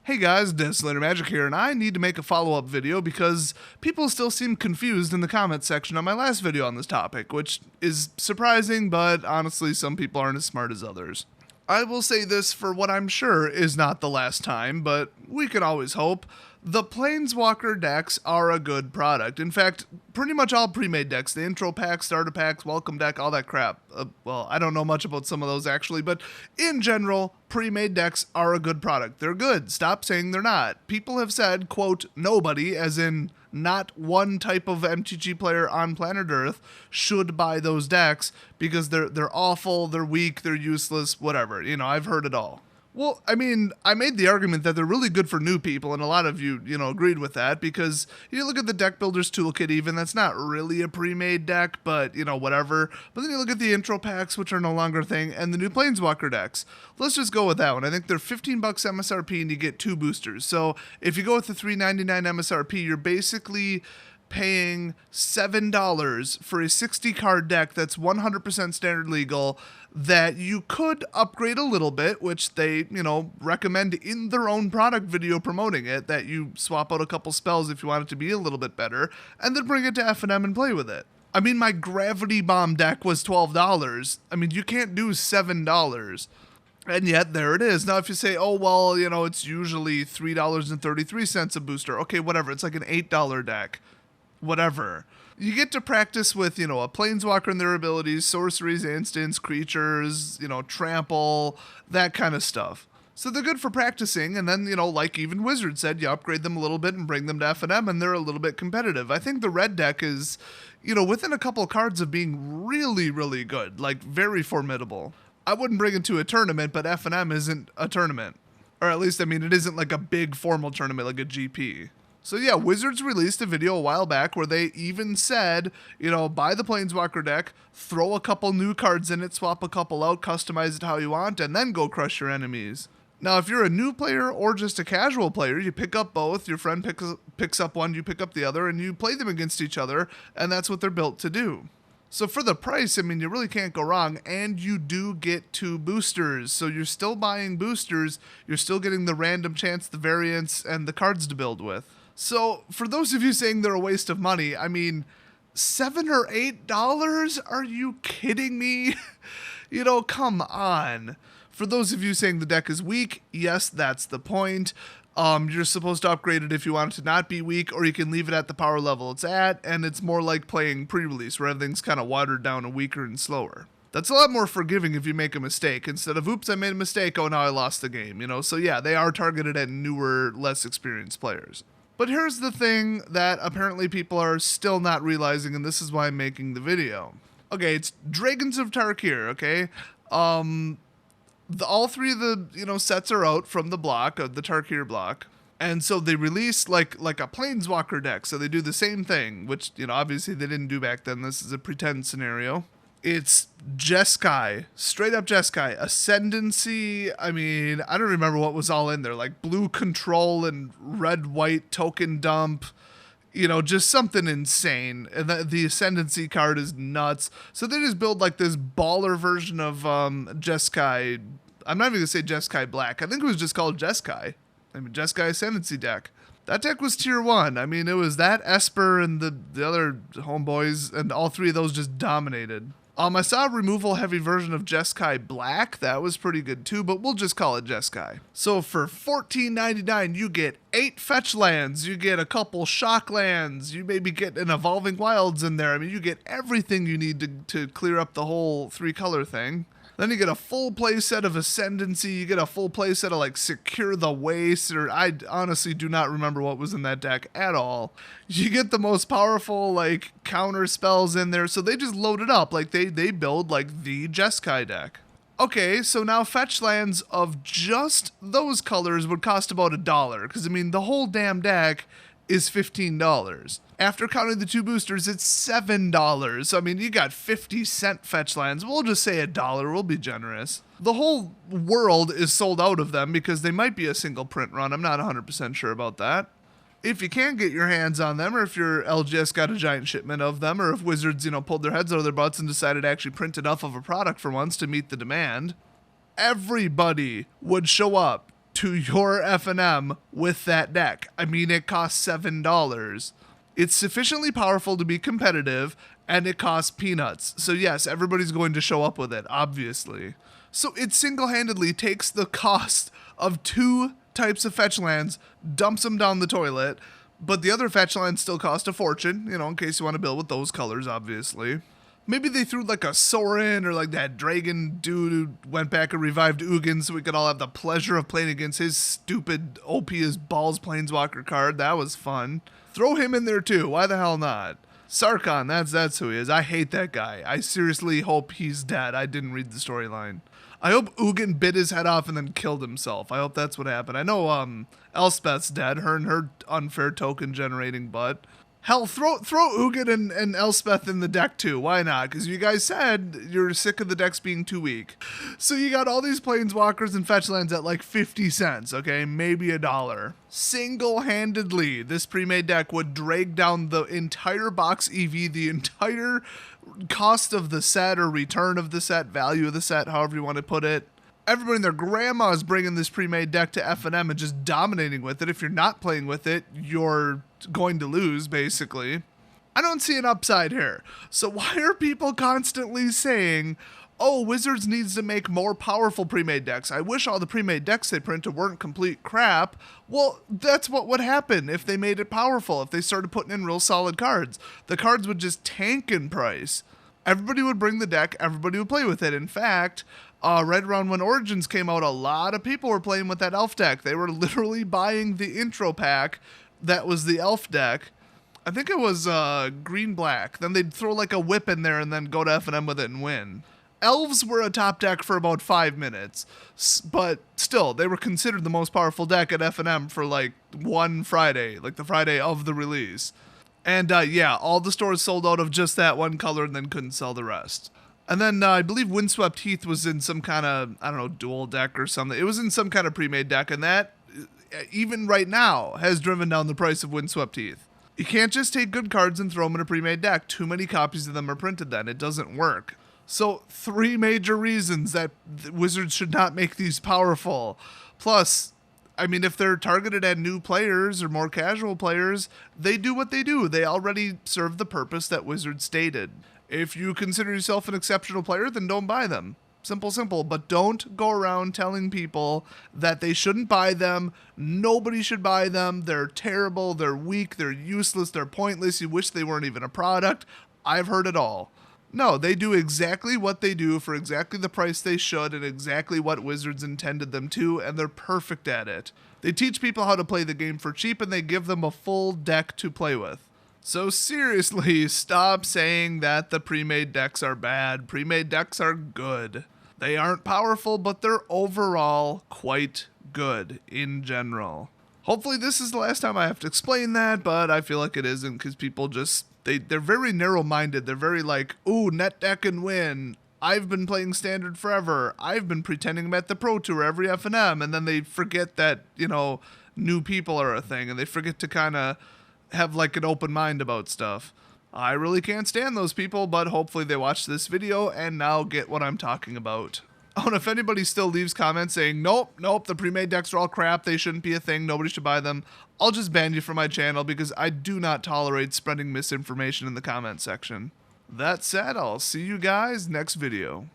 Hey guys, Desolator Magic here, and I need to make a follow-up video because people still seem confused in the comments section on my last video on this topic, which is surprising, but honestly some people aren't as smart as others. I will say this for what I'm sure is not the last time, but we can always hope. The Planeswalker decks are a good product. In fact, pretty much all pre-made decks, the intro pack, starter packs, welcome deck, all that crap. Well, I don't know much about some of those actually, but in general, pre-made decks are a good product. They're good. Stop saying they're not. People have said, quote, nobody, as in not one type of MTG player on planet Earth, should buy those decks because they're awful, they're weak, they're useless, whatever. You know, I've heard it all. Well, I mean, I made the argument that they're really good for new people, and a lot of you, agreed with that, because you look at the Deck Builder's Toolkit even, that's not really a pre-made deck, but, whatever. But then you look at the intro packs, which are no longer a thing, and the new Planeswalker decks. Let's just go with that one. I think they're $15 MSRP, and you get 2 boosters. So if you go with the $3.99 MSRP, you're basically paying $7 for a 60-card deck that's 100% standard legal that you could upgrade a little bit, which they, recommend in their own product video promoting it, that you swap out a couple spells if you want it to be a little bit better, and then bring it to F&M and play with it. I mean, my Gravity Bomb deck was $12. I mean, you can't do $7. And yet, there it is. Now, if you say, oh, well, it's usually $3.33 a booster. Okay, whatever. It's like an $8 deck. Whatever. You get to practice with, a Planeswalker and their abilities, sorceries, instants, creatures, trample, that kind of stuff. So they're good for practicing, and then, like even Wizard said, you upgrade them a little bit and bring them to F&M, and they're a little bit competitive. I think the red deck is, within a couple of cards of being really, really good, like very formidable. I wouldn't bring it to a tournament, but F&M isn't a tournament. Or at least, it isn't like a big formal tournament like a GP. So yeah, Wizards released a video a while back where they even said, buy the Planeswalker deck, throw a couple new cards in it, swap a couple out, customize it how you want, and then go crush your enemies. Now, if you're a new player or just a casual player, you pick up both, your friend picks up one, you pick up the other, and you play them against each other, and that's what they're built to do. So for the price, you really can't go wrong, and you do get 2 boosters. So you're still buying boosters, you're still getting the random chance, the variants, and the cards to build with. So, for those of you saying they're a waste of money, $7 or $8? Are you kidding me? Come on. For those of you saying the deck is weak, yes, that's the point. You're supposed to upgrade it if you want it to not be weak, or you can leave it at the power level it's at, and it's more like playing pre-release, where everything's kind of watered down and weaker and slower. That's a lot more forgiving if you make a mistake, instead of, oops, I made a mistake, oh, now I lost the game, So yeah, they are targeted at newer, less experienced players. But here's the thing that apparently people are still not realizing, and this is why I'm making the video. Okay, it's Dragons of Tarkir, okay? All 3 of the, sets are out from the block, the Tarkir block. And so they release like a Planeswalker deck, so they do the same thing, which, obviously they didn't do back then. This is a pretend scenario. It's Jeskai, straight up Jeskai. Ascendancy, I don't remember what was all in there, like blue control and red-white token dump, just something insane. And the Ascendancy card is nuts. So they just build like this baller version of Jeskai. I'm not even going to say Jeskai Black. I think it was just called Jeskai. Jeskai Ascendancy deck. That deck was tier 1. It was that, Esper, and the other homeboys, and all 3 of those just dominated. I saw a removal heavy version of Jeskai Black. That was pretty good too, but we'll just call it Jeskai. So for $14.99, you get 8 fetch lands, you get a couple shock lands, you maybe get an Evolving Wilds in there. You get everything you need to clear up the whole 3-color thing. Then you get a full play set of Ascendancy, you get a full play set of like Secure the Waste, or I honestly do not remember what was in that deck at all. You get the most powerful like counter spells in there, so they just load it up, like they build like the Jeskai deck. Okay, so now fetch lands of just those colors would cost about $1, because the whole damn deck is $15. After counting the 2 boosters, it's $7. So, you got 50-cent fetch lands. We'll just say $1. We'll be generous. The whole world is sold out of them because they might be a single print run. I'm not 100% sure about that. If you can get your hands on them, or if your LGS got a giant shipment of them, or if Wizards, pulled their heads out of their butts and decided to actually print enough of a product for once to meet the demand, everybody would show up to your FNM with that deck. I mean, it costs $7. It's sufficiently powerful to be competitive, and it costs peanuts. So yes, everybody's going to show up with it, obviously. So it single-handedly takes the cost of 2 types of fetch lands, dumps them down the toilet, but the other fetch lands still cost a fortune, you know, in case you want to build with those colors, obviously. Maybe they threw like a Sorin or like that dragon dude who went back and revived Ugin so we could all have the pleasure of playing against his stupid OP as balls planeswalker card. That was fun. Throw him in there too. Why the hell not? Sarkhan, that's who he is. I hate that guy. I seriously hope he's dead. I didn't read the storyline. I hope Ugin bit his head off and then killed himself. I hope that's what happened. I know Elspeth's dead, her and her unfair token generating butt. Hell, throw Ugin and Elspeth in the deck too. Why not? Because you guys said you're sick of the decks being too weak. So you got all these planeswalkers and fetch lands at like 50 cents, okay? Maybe $1. Single-handedly, this pre-made deck would drag down the entire box EV, the entire cost of the set or return of the set, value of the set, however you want to put it. Everybody and their grandma is bringing this pre-made deck to FNM and just dominating with it. If you're not playing with it, you're going to lose, basically. I don't see an upside here. So why are people constantly saying, oh, Wizards needs to make more powerful pre-made decks? I wish all the pre-made decks they printed weren't complete crap. Well, that's what would happen if they made it powerful, if they started putting in real solid cards. The cards would just tank in price. Everybody would bring the deck, everybody would play with it. In fact, right around when Origins came out, a lot of people were playing with that elf deck. They were literally buying the intro pack that was the elf deck. I think it was green-black. Then they'd throw like a whip in there and then go to FNM with it and win. Elves were a top deck for about 5 minutes, but still, they were considered the most powerful deck at FNM for like one Friday, like the Friday of the release. And yeah, all the stores sold out of just that one color and then couldn't sell the rest. And then I believe Windswept Heath was in some kind of, I don't know, dual deck or something. It was in some kind of pre-made deck, and that, even right now, has driven down the price of Windswept Heath. You can't just take good cards and throw them in a pre-made deck. Too many copies of them are printed then. It doesn't work. So 3 major reasons that Wizards should not make these powerful. Plus, I mean, if they're targeted at new players or more casual players, they do what they do. They already serve the purpose that Wizards stated. If you consider yourself an exceptional player, then don't buy them. Simple. But don't go around telling people that they shouldn't buy them. Nobody should buy them. They're terrible. They're weak. They're useless. They're pointless. You wish they weren't even a product. I've heard it all. No, they do exactly what they do for exactly the price they should and exactly what Wizards intended them to, and they're perfect at it. They teach people how to play the game for cheap, and they give them a full deck to play with. So seriously, stop saying that the pre-made decks are bad. Pre-made decks are good. They aren't powerful, but they're overall quite good in general. Hopefully this is the last time I have to explain that, but I feel like it isn't because people just, they're very narrow-minded. They're very like, ooh, net deck and win. I've been playing Standard forever. I've been pretending I'm at the Pro Tour every FNM, and then they forget that, you know, new people are a thing, and they forget to kind of have like an open mind about stuff. I really can't stand those people, but hopefully they watch this video and now get what I'm talking about. Oh, and if anybody still leaves comments saying, nope, the pre-made decks are all crap, they shouldn't be a thing, nobody should buy them, I'll just ban you from my channel because I do not tolerate spreading misinformation in the comment section. That said, I'll see you guys next video.